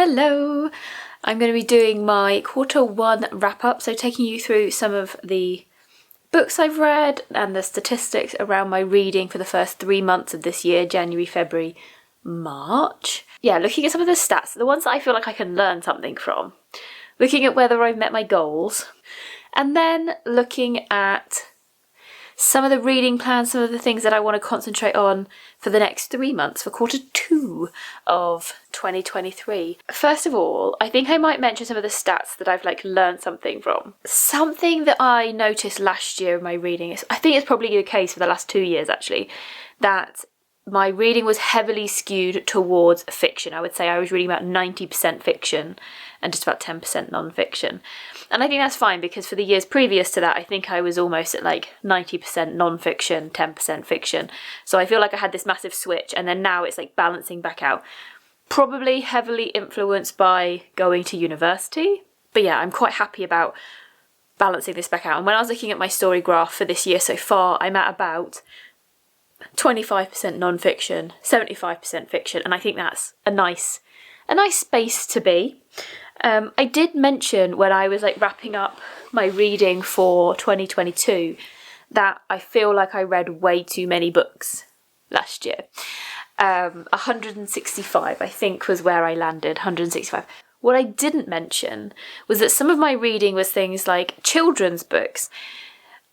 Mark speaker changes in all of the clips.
Speaker 1: Hello! I'm going to be doing my quarter one wrap up, so taking you through some of the books I've read and the statistics around my reading for the first 3 months of this year, January, February, March. Yeah, looking at some of the stats, the ones that I feel like I can learn something from. Looking at whether I've met my goals. And then looking at some of the reading plans, some of the things that I want to concentrate on for the next 3 months, for quarter two of 2023. First of all, I think I might mention some of the stats that I've learned something from. Something that I noticed last year in my reading, I think it's probably the case for the last 2 years actually, that my reading was heavily skewed towards fiction. I would say I was reading about 90% fiction and just about 10% non-fiction. And I think that's fine because for the years previous to that, I think I was almost at 90% non-fiction, 10% fiction. So I feel like I had this massive switch, and then now it's balancing back out. Probably heavily influenced by going to university. But yeah, I'm quite happy about balancing this back out. And when I was looking at my story graph for this year so far, I'm at about 25% non-fiction, 75% fiction, and I think that's a nice space to be. I did mention when I was wrapping up my reading for 2022 that I feel like I read way too many books last year. 165 I think was where I landed, 165. What I didn't mention was that some of my reading was things like children's books.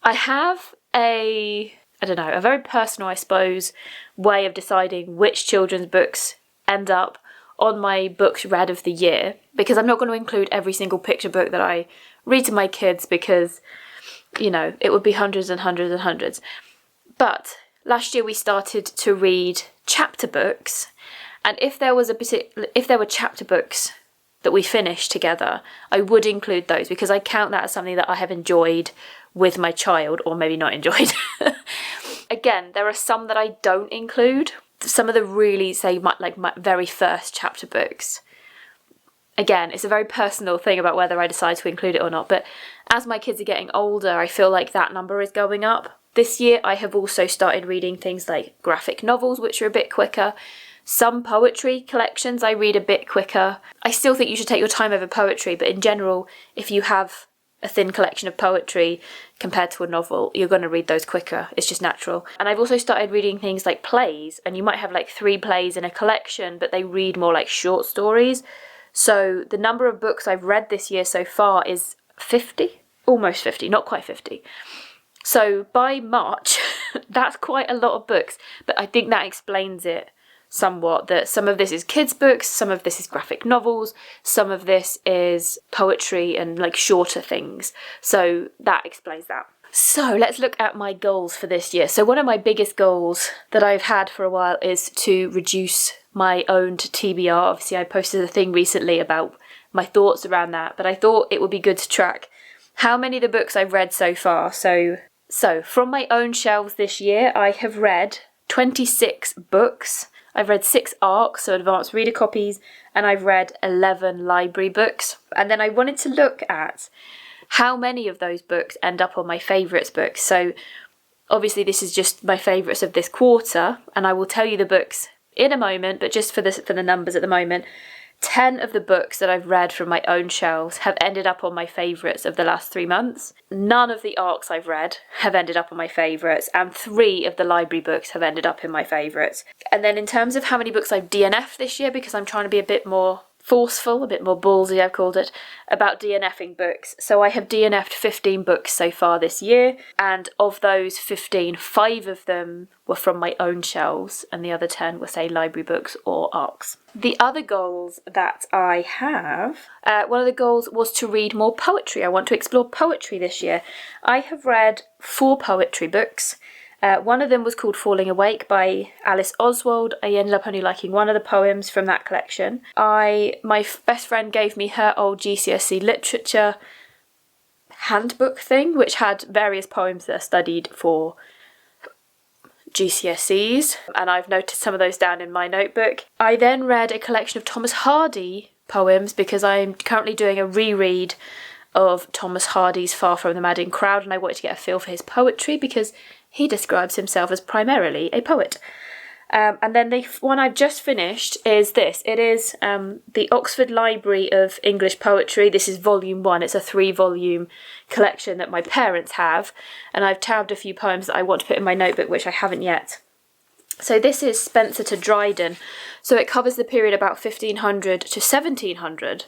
Speaker 1: I have a very personal, I suppose, way of deciding which children's books end up on my books read of the year, because I'm not going to include every single picture book that I read to my kids because, it would be hundreds and hundreds and hundreds. But last year we started to read chapter books, and if there were chapter books that we finished together, I would include those because I count that as something that I have enjoyed with my child, or maybe not enjoyed. Again, there are some that I don't include. Some of the really, my very first chapter books. Again, it's a very personal thing about whether I decide to include it or not, but as my kids are getting older, I feel like that number is going up. This year, I have also started reading things like graphic novels, which are a bit quicker. Some poetry collections I read a bit quicker. I still think you should take your time over poetry, but in general, if you have a thin collection of poetry compared to a novel, you're going to read those quicker. It's just natural. And I've also started reading things like plays, and you might have 3 plays in a collection, but they read more like short stories. So the number of books I've read this year so far is 50, almost 50, not quite 50. So by March, that's quite a lot of books, but I think that explains it somewhat, that some of this is kids' books, some of this is graphic novels, some of this is poetry and shorter things. So that explains that. So let's look at my goals for this year. So one of my biggest goals that I've had for a while is to reduce my owned TBR. Obviously, I posted a thing recently about my thoughts around that, but I thought it would be good to track how many of the books I've read so far. So from my own shelves this year, I have read 26 books. I've read 6 ARCs, so advanced reader copies, and I've read 11 library books. And then I wanted to look at how many of those books end up on my favourites books. So obviously this is just my favourites of this quarter, and I will tell you the books in a moment, but just for the numbers at the moment, 10 of the books that I've read from my own shelves have ended up on my favourites of the last 3 months. None of the ARCs I've read have ended up on my favourites, and 3 of the library books have ended up in my favourites. And then in terms of how many books I've DNFed this year, because I'm trying to be a bit more forceful, a bit more ballsy I've called it, about DNFing books. So I have DNFed 15 books so far this year, and of those 15, 5 of them were from my own shelves, and the other 10 were, say, library books or ARCs. The other goals that I have, one of the goals was to read more poetry. I want to explore poetry this year. I have read 4 poetry books. One of them was called Falling Awake by Alice Oswald. I ended up only liking one of the poems from that collection. My best friend gave me her old GCSE literature handbook thing, which had various poems that are studied for GCSEs, and I've noted some of those down in my notebook. I then read a collection of Thomas Hardy poems because I'm currently doing a reread of Thomas Hardy's Far From the Madding Crowd, and I wanted to get a feel for his poetry because he describes himself as primarily a poet. And then the one I've just finished is this. It is the Oxford Library of English Poetry. This is volume 1. It's a 3-volume collection that my parents have. And I've tabbed a few poems that I want to put in my notebook, which I haven't yet. So this is Spenser to Dryden. So it covers the period about 1500 to 1700.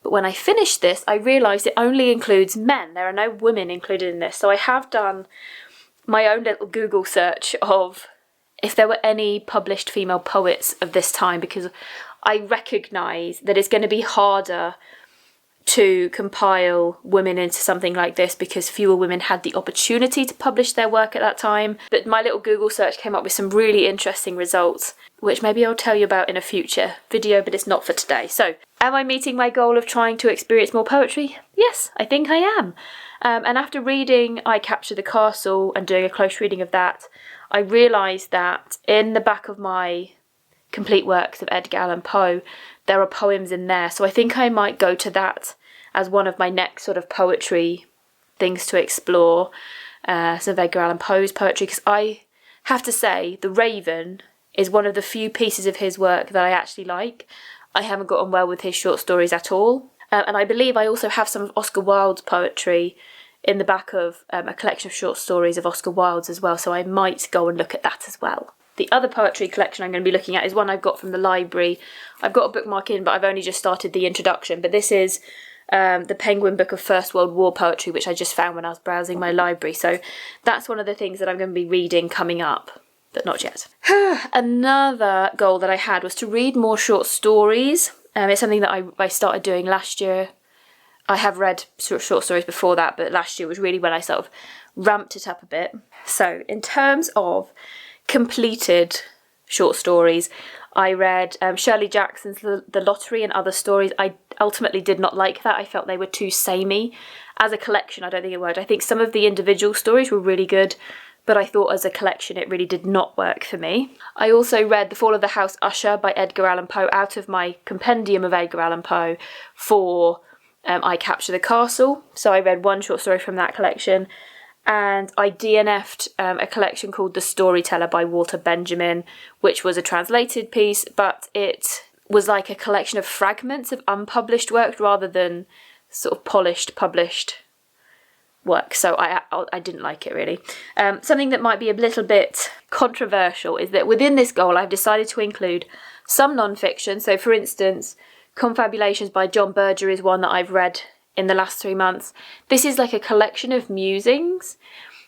Speaker 1: But when I finished this, I realised it only includes men. There are no women included in this. So I have done my own little Google search of if there were any published female poets of this time, because I recognise that it's going to be harder to compile women into something like this because fewer women had the opportunity to publish their work at that time. But my little Google search came up with some really interesting results, which maybe I'll tell you about in a future video, but it's not for today. So, am I meeting my goal of trying to experience more poetry? Yes, I think I am. And after reading I Capture the Castle and doing a close reading of that, I realised that in the back of my complete works of Edgar Allan Poe, there are poems in there. So I think I might go to that as one of my next sort of poetry things to explore. Some of Edgar Allan Poe's poetry, because I have to say, The Raven is one of the few pieces of his work that I actually like. I haven't got on well with his short stories at all. And I believe I also have some of Oscar Wilde's poetry in the back of a collection of short stories of Oscar Wilde's as well, so I might go and look at that as well. The other poetry collection I'm going to be looking at is one I've got from the library. I've got a bookmark in, but I've only just started the introduction, but this is the Penguin Book of First World War poetry, which I just found when I was browsing my library, so that's one of the things that I'm going to be reading coming up, but not yet. Another goal that I had was to read more short stories. It's something that I started doing last year. I have read short stories before that, but last year was really when I sort of ramped it up a bit. So in terms of completed short stories, I read Shirley Jackson's The Lottery and Other Stories. I ultimately did not like that. I felt they were too samey. As a collection, I don't think it worked. I think some of the individual stories were really good, but I thought as a collection it really did not work for me. I also read The Fall of the House Usher by Edgar Allan Poe out of my compendium of Edgar Allan Poe for I Capture the Castle. So I read one short story from that collection, and I DNFed a collection called The Storyteller by Walter Benjamin, which was a translated piece, but it was like a collection of fragments of unpublished work rather than sort of polished, published work. So I didn't like it really. Something that might be a little bit controversial is that within this goal I've decided to include some non-fiction. So for instance, Confabulations by John Berger is one that I've read in the last 3 months. This is like a collection of musings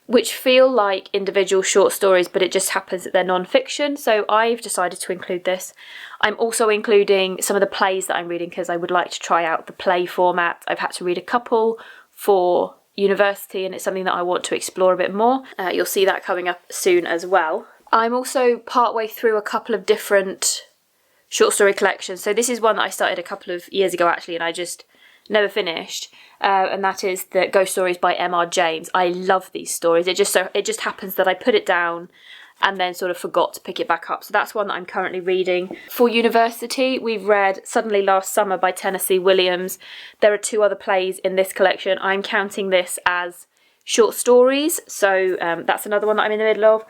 Speaker 1: which feel like individual short stories, but it just happens that they're non-fiction, so I've decided to include this. I'm also including some of the plays that I'm reading because I would like to try out the play format. I've had to read a couple for university and it's something that I want to explore a bit more. You'll see that coming up soon as well. I'm also partway through a couple of different short story collections. So this is one that I started a couple of years ago actually, and I just never finished, and that is the Ghost Stories by M.R. James. I love these stories. It just happens that I put it down and then sort of forgot to pick it back up. So that's one that I'm currently reading. For university, we've read Suddenly Last Summer by Tennessee Williams. There are 2 other plays in this collection. I'm counting this as short stories, so that's another one that I'm in the middle of.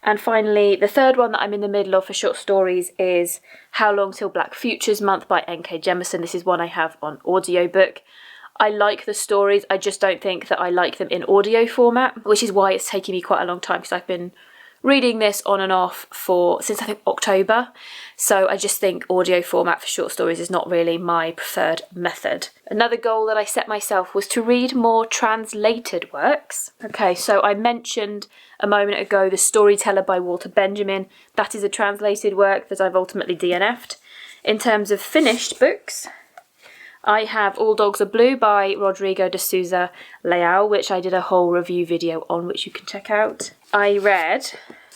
Speaker 1: And finally, the third one that I'm in the middle of for short stories is How Long Till Black Futures Month by N.K. Jemisin. This is one I have on audiobook. I like the stories, I just don't think that I like them in audio format, which is why it's taking me quite a long time, because I've been reading this on and off since I think October, so I just think audio format for short stories is not really my preferred method. Another goal that I set myself was to read more translated works. Okay, so I mentioned a moment ago The Storyteller by Walter Benjamin. That is a translated work that I've ultimately DNF'd. In terms of finished books, I have All Dogs Are Blue by Rodrigo de Souza Leal, which I did a whole review video on, which you can check out. I read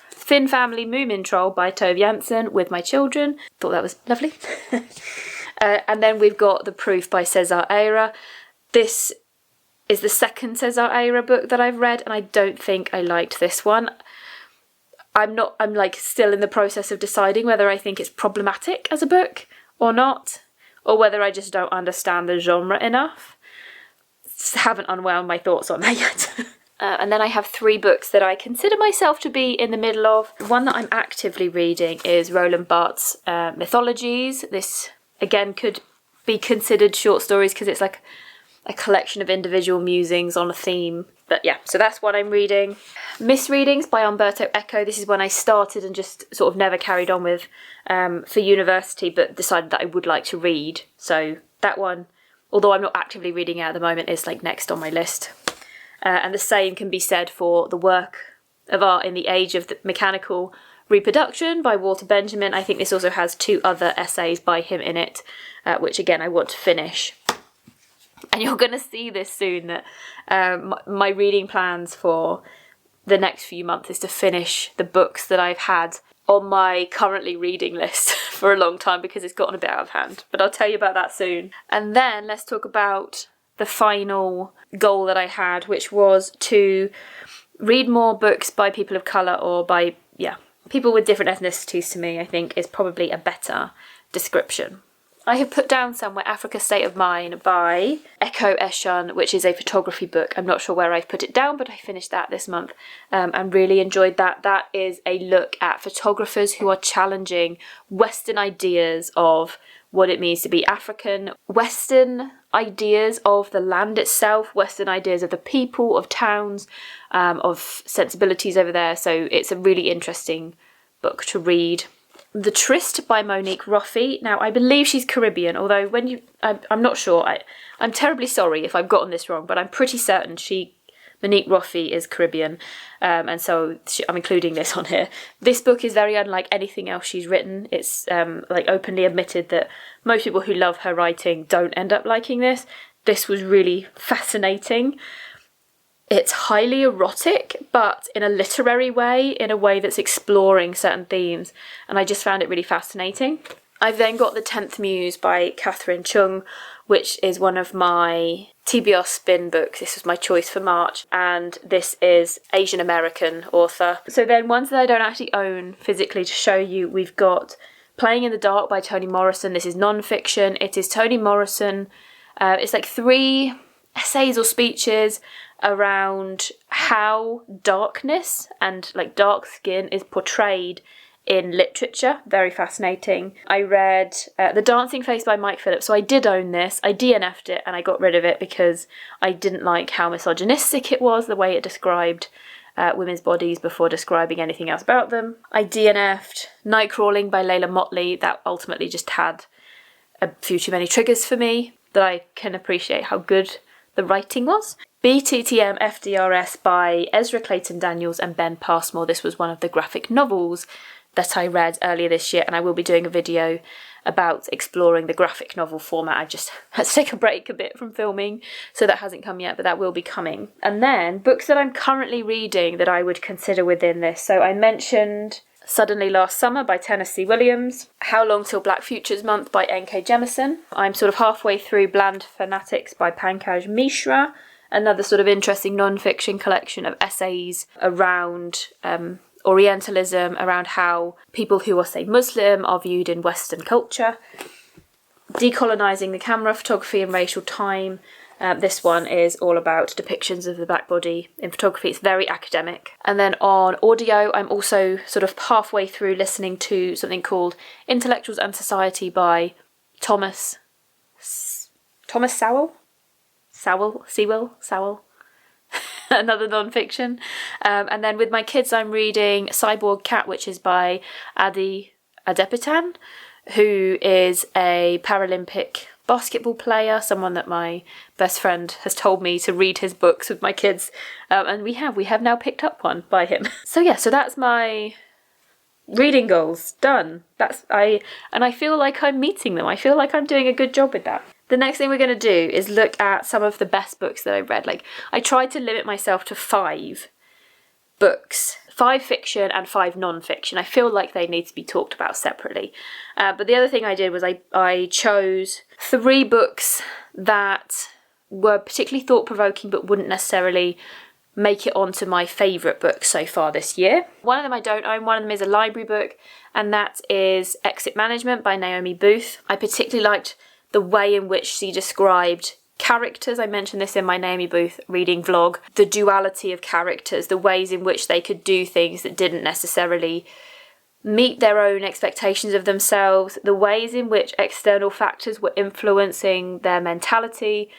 Speaker 1: Finn Family Moomin Troll by Tove Jansson with my children. Thought that was lovely. And then we've got The Proof by Cesar Eira. This is the second Cesar Eira book that I've read, and I don't think I liked this one. I'm like still in the process of deciding whether I think it's problematic as a book or not, or whether I just don't understand the genre enough. Haven't unwound my thoughts on that yet. And then I have 3 books that I consider myself to be in the middle of. One that I'm actively reading is Roland Bart'S Mythologies. This, again, could be considered short stories because it's like a collection of individual musings on a theme. But yeah, so that's what I'm reading. Misreadings by Umberto Eco. This is one I started and just sort of never carried on with for university, but decided that I would like to read. So that one, although I'm not actively reading it at the moment, is like next on my list. And the same can be said for The Work of Art in the Age of the Mechanical Reproduction by Walter Benjamin. I think this also has 2 other essays by him in it, which again I want to finish. And you're going to see this soon, that my reading plans for the next few months is to finish the books that I've had on my currently reading list for a long time because it's gotten a bit out of hand. But I'll tell you about that soon. And then let's talk about the final goal that I had, which was to read more books by people of colour or by, people with different ethnicities. To me, I think is probably a better description. I have put down somewhere Africa's State of Mind by Eko Eshun, which is a photography book. I'm not sure where I've put it down, but I finished that this month and really enjoyed that. That is a look at photographers who are challenging Western ideas of what it means to be African, Western ideas of the land itself, Western ideas of the people, of towns, of sensibilities over there. So it's a really interesting book to read. The Tryst by Monique Roffey. Now, I believe she's Caribbean, although I'm not sure. I'm terribly sorry if I've gotten this wrong, but I'm pretty certain Monique Roffey is Caribbean, and so I'm including this on here. This book is very unlike anything else she's written. It's like openly admitted that most people who love her writing don't end up liking this. This was really fascinating. It's highly erotic, but in a literary way, in a way that's exploring certain themes, and I just found it really fascinating. I've then got The 10th Muse by Catherine Chung, which is one of my TBR spin books. This was my choice for March, and this is Asian American author. So then ones that I don't actually own physically to show you, we've got Playing in the Dark by Toni Morrison. This is non-fiction. It is Toni Morrison. It's like 3 essays or speeches around how darkness and like dark skin is portrayed in literature. Very fascinating. I read The Dancing Face by Mike Phillips. So I did own this. I DNFed it and I got rid of it because I didn't like how misogynistic it was, the way it described women's bodies before describing anything else about them. I DNF'd Night Crawling by Layla Motley. That ultimately just had a few too many triggers for me, that I can appreciate how good the writing was. BTTM FDRS by Ezra Clayton Daniels and Ben Passmore. This was one of the graphic novels that I read earlier this year, and I will be doing a video about exploring the graphic novel format. I just had to take a break a bit from filming, so that hasn't come yet, but that will be coming. And then books that I'm currently reading that I would consider within this. So I mentioned Suddenly Last Summer by Tennessee Williams, How Long Till Black Futures Month by N.K. Jemisin. I'm sort of halfway through Bland Fanatics by Pankaj Mishra, another sort of interesting non-fiction collection of essays around Orientalism, around how people who are, say, Muslim are viewed in Western culture. Decolonising the Camera, Photography and Racial Time. This one is all about depictions of the black body in photography. It's very academic. And then on audio, I'm also sort of halfway through listening to something called Intellectuals and Society by Thomas Sowell? Sewell? Another non-fiction. And then with my kids, I'm reading Cyborg Cat, which is by Adi Adepitan, who is a Paralympic basketball player, someone that my best friend has told me to read his books with my kids, and we have now picked up one by him. So that's my reading goals done. I feel like I'm meeting them. I feel like I'm doing a good job with that. The next thing we're going to do is look at some of the best books that I read. Like, I tried to limit myself to 5 books, 5 fiction and 5 non-fiction. I feel like they need to be talked about separately. But the other thing I did was I chose 3 books that were particularly thought-provoking but wouldn't necessarily make it onto my favourite books so far this year. One of them I don't own, one of them is a library book, and that is Exit Management by Naomi Booth. I particularly liked the way in which she described characters. I mentioned this in my Naomi Booth reading vlog. The duality of characters, the ways in which they could do things that didn't necessarily meet their own expectations of themselves, the ways in which external factors were influencing their mentality.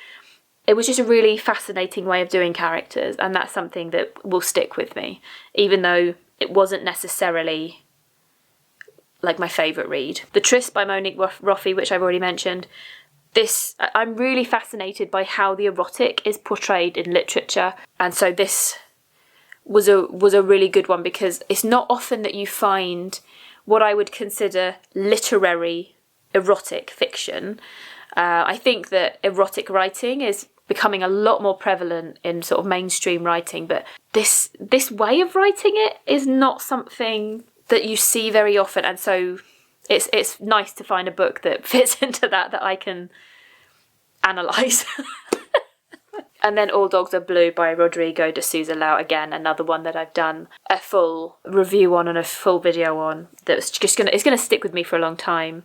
Speaker 1: It was just a really fascinating way of doing characters, and that's something that will stick with me, even though it wasn't necessarily like my favourite read. The Tryst by Monique Roffey, which I've already mentioned. I'm really fascinated by how the erotic is portrayed in literature, and so this was a really good one, because it's not often that you find what I would consider literary erotic fiction. I think that erotic writing is becoming a lot more prevalent in sort of mainstream writing, but this way of writing it is not something that you see very often, and so it's nice to find a book that fits into that I can analyse. And then All Dogs Are Blue by Rodrigo de Souza Lau, again another one that I've done a full review on and a full video on, that's just it's gonna stick with me for a long time.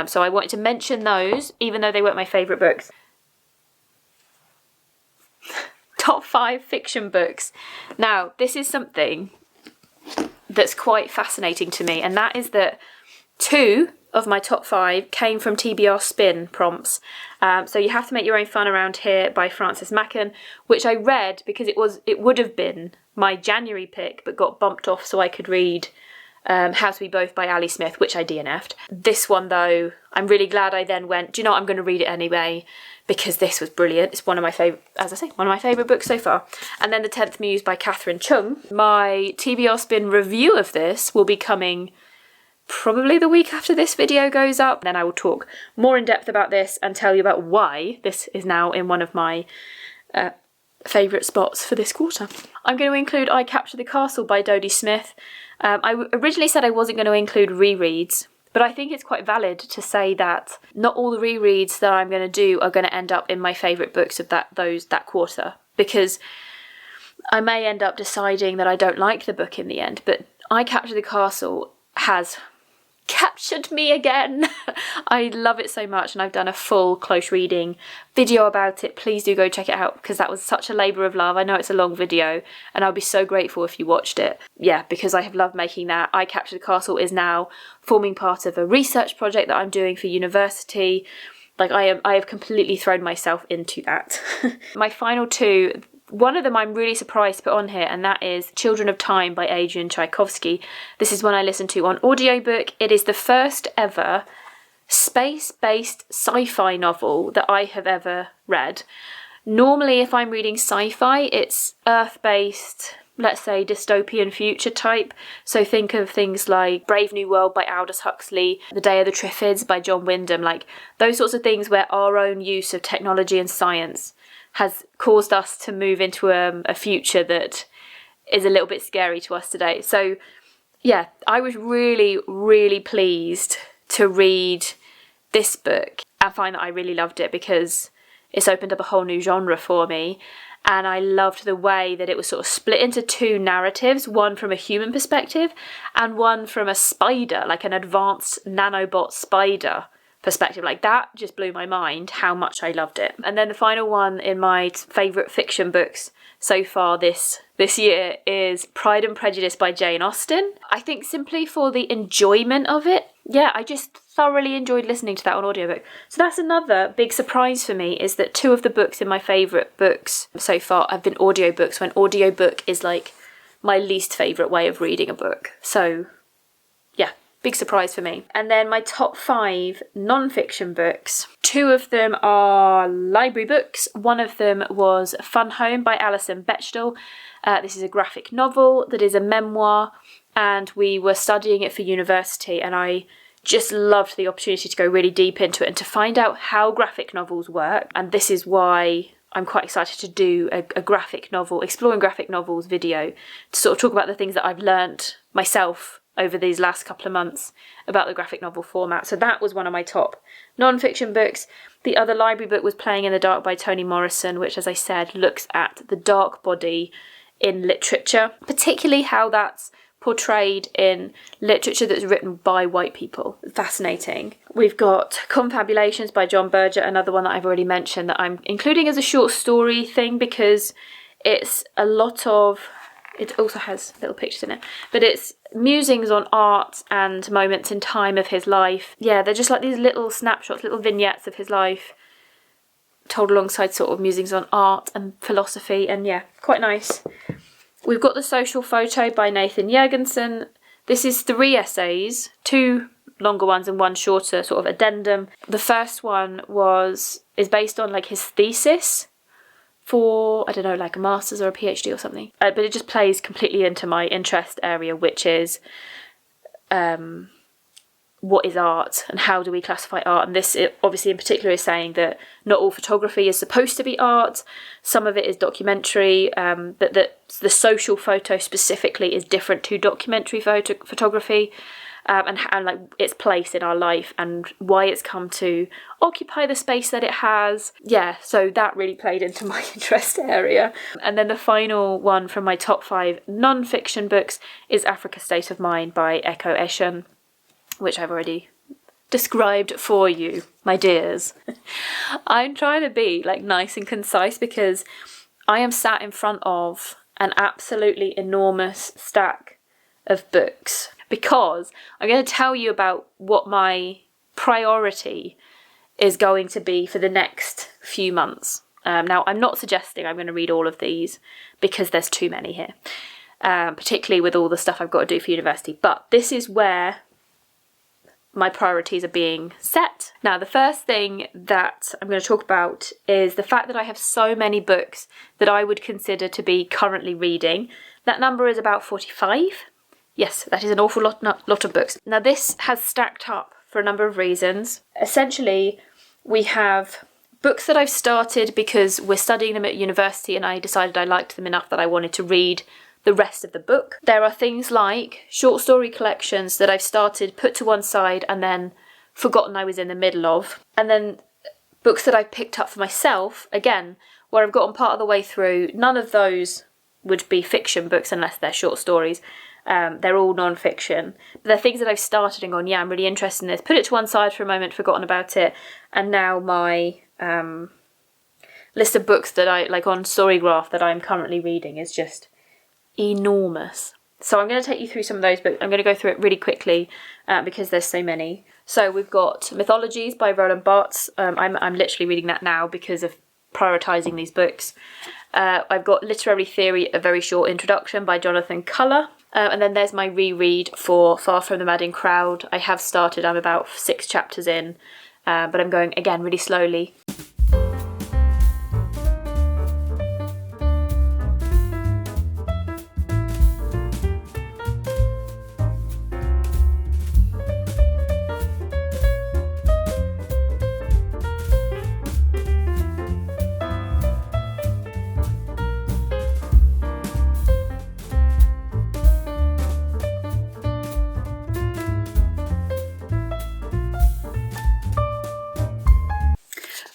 Speaker 1: So I wanted to mention those, even though they weren't my favourite books. Top 5 fiction books. Now, this is something that's quite fascinating to me, and that is that 2 of my top 5 came from TBR Spin prompts. So You Have to Make Your Own Fun Around Here by Frances Machen, which I read because it would have been my January pick, but got bumped off so I could read How to Be Both by Ali Smith, which I DNFed. This one, though, I'm really glad I then went, do you know what, I'm going to read it anyway, because this was brilliant. It's one of my favourite, as I say, one of my favourite books so far. And then The 10th Muse by Catherine Chung. My TBR Spin review of this will be coming probably the week after this video goes up. Then I will talk more in depth about this and tell you about why this is now in one of my favourite spots for this quarter. I'm going to include I Capture the Castle by Dodie Smith. I originally said I wasn't going to include rereads, but I think it's quite valid to say that not all the rereads that I'm going to do are going to end up in my favourite books of that quarter, because I may end up deciding that I don't like the book in the end, but I Capture the Castle has captured me again. I love it so much, and I've done a full close reading video about it. Please do go check it out, because that was such a labour of love. I know it's a long video, and I'll be so grateful if you watched it. Yeah, because I have loved making that. I Capture the Castle is now forming part of a research project that I'm doing for university. Like, I have completely thrown myself into that. My final 2, one of them I'm really surprised to put on here, and that is Children of Time by Adrian Tchaikovsky. This is one I listened to on audiobook. It is the first ever space-based sci-fi novel that I have ever read. Normally, if I'm reading sci-fi, it's Earth-based, let's say dystopian future type. So think of things like Brave New World by Aldous Huxley, The Day of the Triffids by John Wyndham, like those sorts of things where our own use of technology and science has caused us to move into a future that is a little bit scary to us today. So yeah, I was really, really pleased to read this book and find that I really loved it, because it's opened up a whole new genre for me. And I loved the way that it was sort of split into 2 narratives, one from a human perspective and one from a spider, like an advanced nanobot spider perspective. Like, that just blew my mind how much I loved it. And then the final one in my favourite fiction books so far this year is Pride and Prejudice by Jane Austen. I think simply for the enjoyment of it, yeah, I just thoroughly enjoyed listening to that on audiobook. So that's another big surprise for me, is that 2 of the books in my favourite books so far have been audiobooks, when audiobook is like my least favourite way of reading a book. So yeah, big surprise for me. And then my top 5 non-fiction books. 2 of them are library books. One of them was Fun Home by Alison Bechdel. This is a graphic novel that is a memoir, and we were studying it for university, and I just loved the opportunity to go really deep into it and to find out how graphic novels work. And this is why I'm quite excited to do a graphic novel, exploring graphic novels video, to sort of talk about the things that I've learnt myself over these last couple of months about the graphic novel format. So that was one of my top non-fiction books. The other library book was Playing in the Dark by Toni Morrison, which, as I said, looks at the dark body in literature, particularly how that's portrayed in literature that's written by white people. Fascinating. We've got Confabulations by John Berger, another one that I've already mentioned that I'm including as a short story thing because it's a lot of... It also has little pictures in it, but it's musings on art and moments in time of his life. Yeah, they're just like these little snapshots, little vignettes of his life, told alongside sort of musings on art and philosophy, and yeah, quite nice. We've got The Social Photo by Nathan Jurgensen. This is 3 essays, 2 longer ones and 1 shorter sort of addendum. The first one is based on like his thesis for, I don't know, like a master's or a PhD or something. But it just plays completely into my interest area, which is what is art and how do we classify art. And this obviously in particular is saying that not all photography is supposed to be art. Some of it is documentary, but that the social photo specifically is different to documentary photography. And like its place in our life and why it's come to occupy the space that it has. Yeah, so that really played into my interest area. And then the final one from my top 5 non-fiction books is Africa State of Mind by Eko Eshun, which I've already described for you, my dears. I'm trying to be like nice and concise because I am sat in front of an absolutely enormous stack of books, because I'm going to tell you about what my priority is going to be for the next few months. Now, I'm not suggesting I'm going to read all of these because there's too many here, particularly with all the stuff I've got to do for university. But this is where my priorities are being set. Now, the first thing that I'm going to talk about is the fact that I have so many books that I would consider to be currently reading. That number is about 45. Yes, that is an awful lot of books. Now, this has stacked up for a number of reasons. Essentially, we have books that I've started because we're studying them at university and I decided I liked them enough that I wanted to read the rest of the book. There are things like short story collections that I've started, put to one side, and then forgotten I was in the middle of. And then books that I've picked up for myself, again, where I've gotten part of the way through. None of those would be fiction books unless they're short stories. They're all non-fiction. But they're things that I've started and gone, yeah, I'm really interested in this. Put it to one side for a moment, forgotten about it. And now my list of books that I, like on Storygraph, that I'm currently reading is just enormous. So I'm going to take you through some of those books. I'm going to go through it really quickly because there's so many. So we've got Mythologies by Roland Bart'S. I'm literally reading that now because of prioritising these books. I've got Literary Theory, A Very Short Introduction by Jonathan Culler. And then there's my reread for Far From the Madding Crowd. I have started, I'm about 6 chapters in, but I'm going, again, really slowly.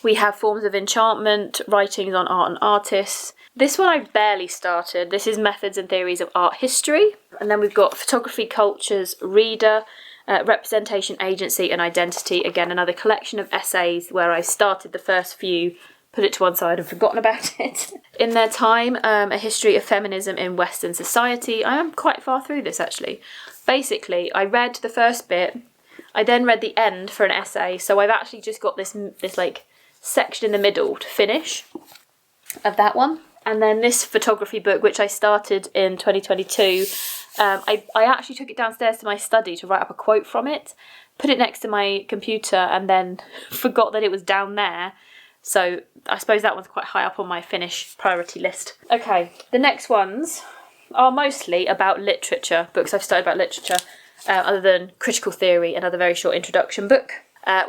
Speaker 1: We have Forms of Enchantment, Writings on Art and Artists. This one I barely started. This is Methods and Theories of Art History. And then we've got Photography Cultures, Reader, Representation, Agency and Identity. Again, another collection of essays where I started the first few, put it to one side and forgotten about it. In Their Time, A History of Feminism in Western Society. I am quite far through this, actually. Basically, I read the first bit. I then read the end for an essay. So I've actually just got this like section in the middle to finish of that one. And then this photography book, which I started in 2022, I actually took it downstairs to my study to write up a quote from it, put it next to my computer, and then forgot that it was down there. So I suppose that one's quite high up on my finish priority list. Okay, the next ones are mostly about literature, books I've studied about literature, other than Critical Theory, another very short introduction book.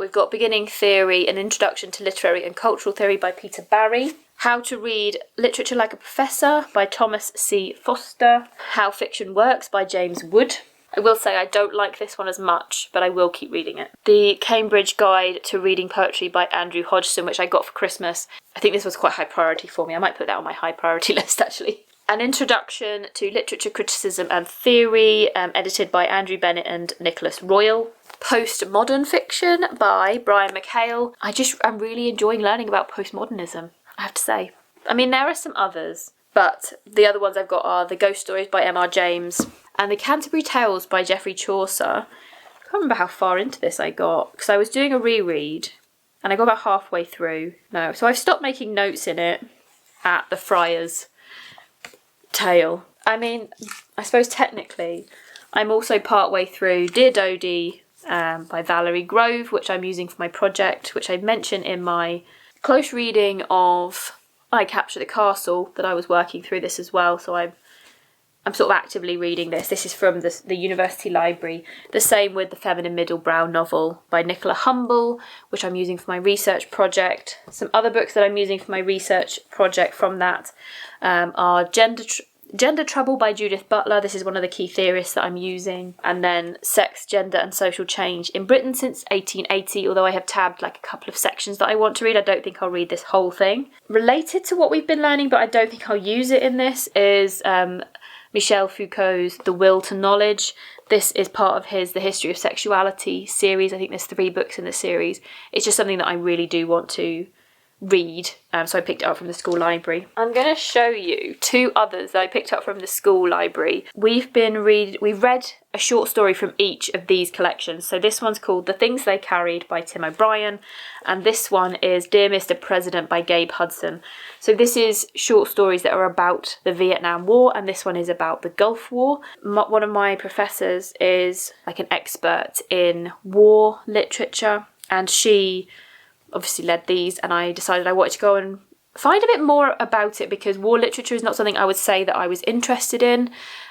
Speaker 1: We've got Beginning Theory, An Introduction to Literary and Cultural Theory by Peter Barry. How to Read Literature Like a Professor by Thomas C. Foster. How Fiction Works by James Wood. I will say I don't like this one as much, but I will keep reading it. The Cambridge Guide to Reading Poetry by Andrew Hodgson, which I got for Christmas. I think this was quite high priority for me. I might put that on my high priority list, actually. An Introduction to Literature Criticism and Theory, edited by Andrew Bennett and Nicholas Royal. Postmodern Fiction by Brian McHale. I'm really enjoying learning about postmodernism, I have to say. I mean, there are some others, but the other ones I've got are The Ghost Stories by M.R. James and The Canterbury Tales by Geoffrey Chaucer. I can't remember how far into this I got, because I was doing a reread, and I got about halfway through. No, so I've stopped making notes in it at the Friar's Tale. I mean, I suppose technically, I'm also partway through Dear Dodie by Valerie Grove, which I'm using for my project, which I mentioned in my close reading of I Capture the Castle, that I was working through this as well, so I'm sort of actively reading this. This is from the University Library. The same with the Feminine Middle Brow novel by Nicola Humble, which I'm using for my research project. Some other books that I'm using for my research project from that are Gender Trouble by Judith Butler. This is one of the key theorists that I'm using. And then Sex, Gender and Social Change in Britain since 1880, although I have tabbed like a couple of sections that I want to read. I don't think I'll read this whole thing. Related to what we've been learning, but I don't think I'll use it in this, is Michel Foucault's The Will to Knowledge. This is part of his The History of Sexuality series. I think there's 3 books in the series. It's just something that I really do want to read, so I picked it up from the school library. I'm going to show you 2 others that I picked up from the school library. We've read a short story from each of these collections. So this one's called The Things They Carried by Tim O'Brien, and this one is Dear Mr. President by Gabe Hudson. So this is short stories that are about the Vietnam War, and this one is about the Gulf War. One of my professors is like an expert in war literature, and she obviously led these, and I decided I wanted to go and find a bit more about it, because war literature is not something I would say that I was interested in,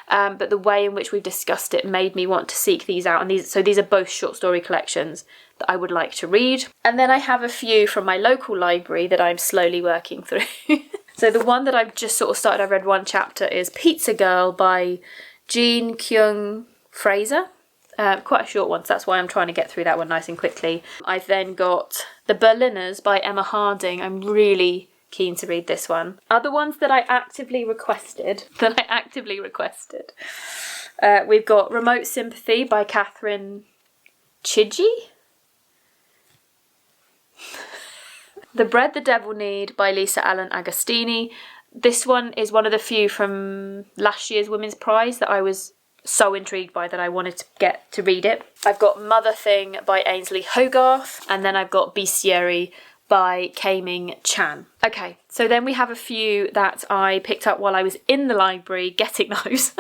Speaker 1: but the way in which we've discussed it made me want to seek these out, and these are both short story collections that I would like to read. And then I have a few from my local library that I'm slowly working through. So the one that I've just sort of started, I've read 1 chapter, is Pizza Girl by Jean Kyung Fraser. Quite a short one, so that's why I'm trying to get through that one nice and quickly. I've then got The Berliners by Emma Harding. I'm really keen to read this one. Other ones that I actively requested, we've got Remote Sympathy by Catherine Chidgey. The Bread the Devil Need by Lisa Allen Agostini. This one is one of the few from last year's Women's Prize that I was so intrigued by that I wanted to get to read it. I've got Mother Thing by Ainsley Hogarth, and then I've got Bestiary by Kaiming Chan. Okay, so then we have a few that I picked up while I was in the library getting those,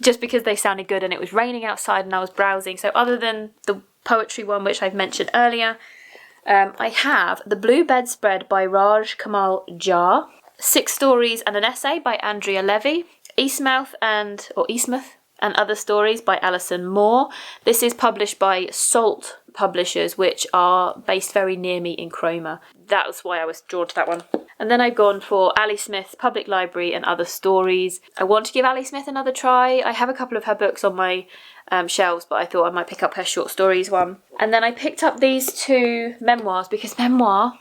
Speaker 1: just because they sounded good and it was raining outside and I was browsing. So other than the poetry one, which I've mentioned earlier, I have The Blue Bedspread by Raj Kamal Jha, 6 Stories and an Essay by Andrea Levy, Eastmouth and Other Stories by Alison Moore. This is published by Salt Publishers, which are based very near me in Cromer. That was why I was drawn to that one. And then I've gone for Ali Smith's Public Library and Other Stories. I want to give Ali Smith another try. I have a couple of her books on my shelves, but I thought I might pick up her short stories one. And then I picked up these 2 memoirs, because memoir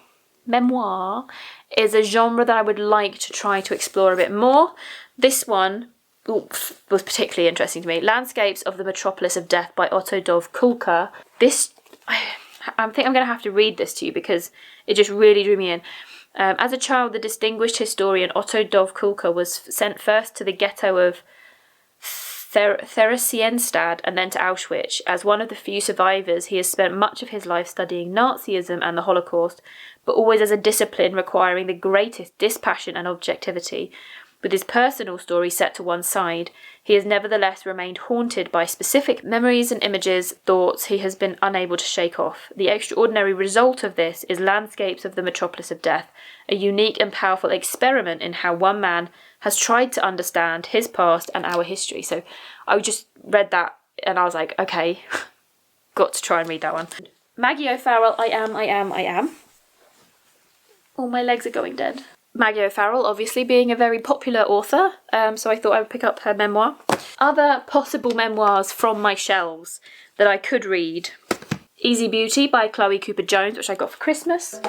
Speaker 1: is a genre that I would like to try to explore a bit more. This one was particularly interesting to me. Landscapes of the Metropolis of Death by Otto Dov Kulka. I think I'm going to have to read this to you because it just really drew me in. As a child, the distinguished historian Otto Dov Kulka was sent first to the ghetto of Theresienstadt and then to Auschwitz. As one of the few survivors, he has spent much of his life studying Nazism and the Holocaust, but always as a discipline requiring the greatest dispassion and objectivity. With his personal story set to one side, he has nevertheless remained haunted by specific memories and images, thoughts he has been unable to shake off. The extraordinary result of this is Landscapes of the Metropolis of Death, a unique and powerful experiment in how one man has tried to understand his past and our history. So I just read that and I was like, okay, got to try and read that one. Maggie O'Farrell, I am. All my legs are going dead. Maggie O'Farrell, obviously, being a very popular author, so I thought I would pick up her memoir. Other possible memoirs from my shelves that I could read. Easy Beauty by Chloe Cooper Jones, which I got for Christmas.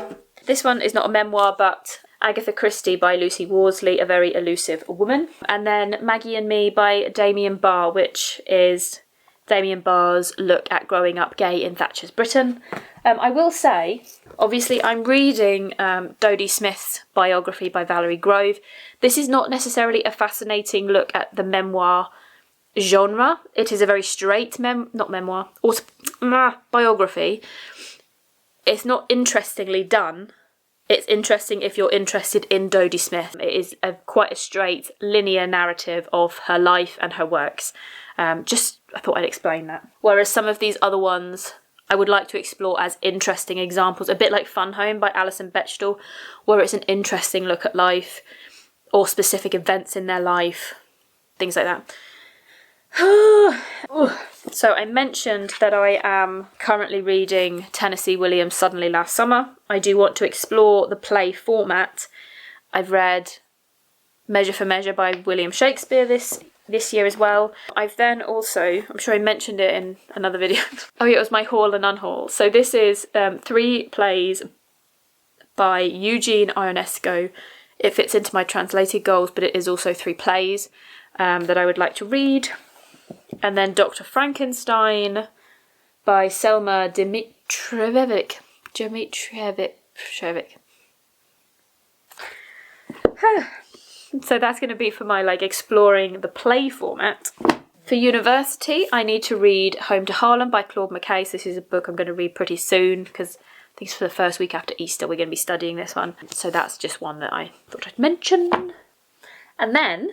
Speaker 1: This one is not a memoir, but Agatha Christie by Lucy Worsley, a very elusive woman. And then Maggie and Me by Damien Barr, which is Damien Barr's look at growing up gay in Thatcher's Britain. I will say, obviously, I'm reading Dodie Smith's biography by Valerie Grove. This is not necessarily a fascinating look at the memoir genre. It is a very straight biography. It's not interestingly done. It's interesting if you're interested in Dodie Smith. It is quite a straight, linear narrative of her life and her works. I thought I'd explain that. Whereas some of these other ones I would like to explore as interesting examples, a bit like Fun Home by Alison Bechdel, where it's an interesting look at life or specific events in their life, things like that. So I mentioned that I am currently reading Tennessee Williams' Suddenly Last Summer. I do want to explore the play format. I've read Measure for Measure by William Shakespeare this year as well. I've then also, I'm sure I mentioned it in another video. Oh yeah, it was my haul and unhaul. So this is 3 plays by Eugene Ionesco. It fits into my translated goals, but it is also 3 plays that I would like to read. And then Dr. Frankenstein by Selma Dimitrijevic. So that's going to be for my exploring the play format. For university, I need to read Home to Harlem by Claude McKay. This is a book I'm going to read pretty soon because I think it's for the first week after Easter we're going to be studying this one. So that's just one that I thought I'd mention. And then,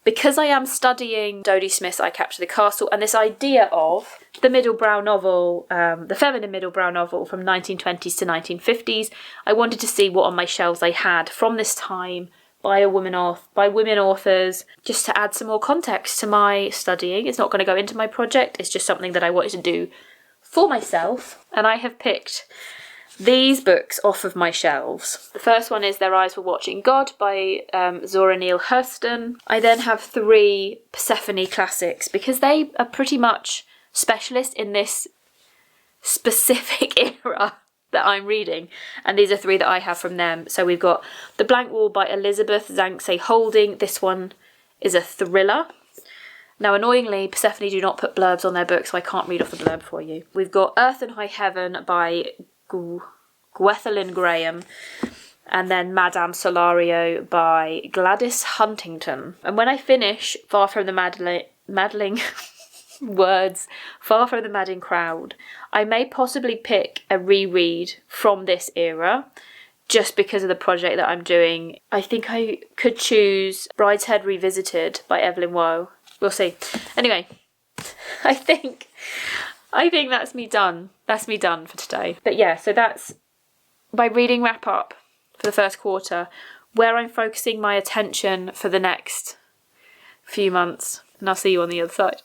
Speaker 1: because I am studying Dodie Smith's I Capture the Castle and this idea of the middle brow novel, the feminine middle brow novel from 1920s to 1950s, I wanted to see what on my shelves I had from this time by women authors, just to add some more context to my studying. It's not going to go into my project, it's just something that I wanted to do for myself. And I have picked these books off of my shelves. The first one is Their Eyes Were Watching God by Zora Neale Hurston. I then have 3 Persephone classics because they are pretty much specialist in this specific era that I'm reading, and these are 3 that I have from them. So we've got The Blank Wall by Elizabeth Zank Holding. This one is a thriller. Now, annoyingly, Persephone do not put blurbs on their books, so I can't read off the blurb for you. We've got Earth and High Heaven by Gwethelyn Graham, and then Madame Solario by Gladys Huntington. And when I finish Far from the Madding Crowd, I may possibly pick a reread from this era just because of the project that I'm doing. I think I could choose Brideshead Revisited by Evelyn Waugh. We'll see. Anyway, I think that's me done. That's me done for today. But yeah, so that's my reading wrap up for the first quarter, where I'm focusing my attention for the next few months. And I'll see you on the other side.